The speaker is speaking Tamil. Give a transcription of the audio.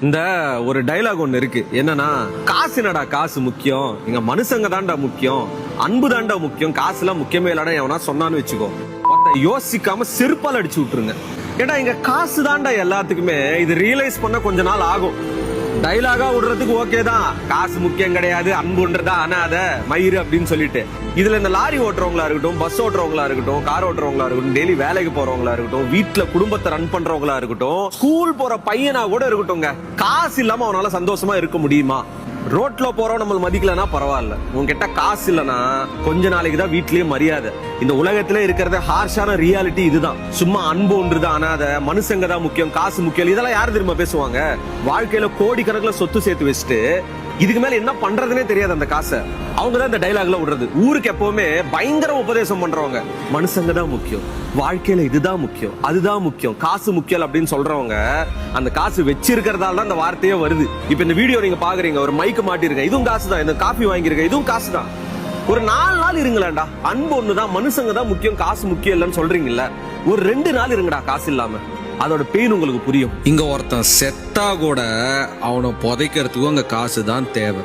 இந்த ஒரு டைலாக் ஒண்ணு இருக்கு, என்னன்னா காசுனடா காசு முக்கியம், இங்க மனுஷங்க தான்டா முக்கியம், அன்பு தான்டா முக்கியம், காசுலாம் முக்கியமே இல்லடா எவனா சொன்னான்னு வச்சுக்கோ, யோசிக்காம செருப்பால் அடிச்சு விட்டுருங்க. ஏடா இங்க காசு தான்டா எல்லாத்துக்குமே. இது ரியலைஸ் பண்ண கொஞ்ச நாள் ஆகும். டைலாகா விடுறதுக்கு ஓகே தான், காசு முக்கியம் கிடையாது, அன்புன்றதா அனாத மயிறு அப்படின்னு சொல்லிட்டு. இதுல இந்த லாரி ஓட்டுறவங்களா இருக்கட்டும், பஸ் ஓட்டுறவங்களா இருக்கட்டும், கார் ஓட்டுறவங்களா இருக்கட்டும், டெய்லி வேலைக்கு போறவங்களா இருக்கட்டும், வீட்டுல குடும்பத்தை ரன் பண்றவங்களா இருக்கட்டும், ஸ்கூல் போற பையனா கூட இருக்கட்டும்ங்க, காசு இல்லாம அவனால சந்தோஷமா இருக்க முடியுமா? ரோட்ல போறோம் நம்ம மதிக்கலன்னா பரவாயில்ல, உங்ககிட்ட காசு இல்லனா கொஞ்ச நாளைக்கு தான் வீட்லயே மரியாதை. இந்த உலகத்திலே இருக்கிறத ஹார்ஷான ரியாலிட்டி இதுதான். சும்மா அன்பு ஒன்றுதான் அனாத, மனுஷங்க தான் முக்கியம், காசு முக்கியம், இதெல்லாம் யாரு தெரியுமா பேசுவாங்க? வாழ்க்கையில கோடிக்கணக்கில் சொத்து சேர்த்து வச்சுட்டு இதுக்கு மேல என்ன பண்றதுனே தெரியாது அந்த காசை. அவங்கதான் இந்த டைலாக்ல விடுறது. ஊருக்கு எப்பவுமே பயங்கர உபதேசம் பண்றவங்க, மனுஷங்க தான் முக்கியம், வாழ்க்கையில இதுதான் முக்கியம், அதுதான் முக்கியம், காசு முக்கியம் அப்படின்னு சொல்றவங்க அந்த காசு வச்சிருக்கிறதால தான் இந்த வார்த்தையே வருது. இப்ப இந்த வீடியோ நீங்க பாக்குறீங்க, ஒரு மைக்கு மாட்டிருக்கேன், இதுவும் காசு தான், இந்த காஃபி வாங்கியிருக்கேன், இதுவும் காசு தான். ஒரு 4 நாள் இருங்களேன்டா, அன்பு ஒண்ணுதான், மனுஷங்க தான் முக்கியம், காசு முக்கியம் இல்லைன்னு சொல்றீங்கல்ல, ஒரு 2 நாள் இருங்கடா காசு இல்லாம, அதோட பெயின் உங்களுக்கு புரியும். இங்க ஒருத்தன் செத்தா கூட அவனை புதைக்கிறதுக்கும் அங்க காசு தான் தேவை.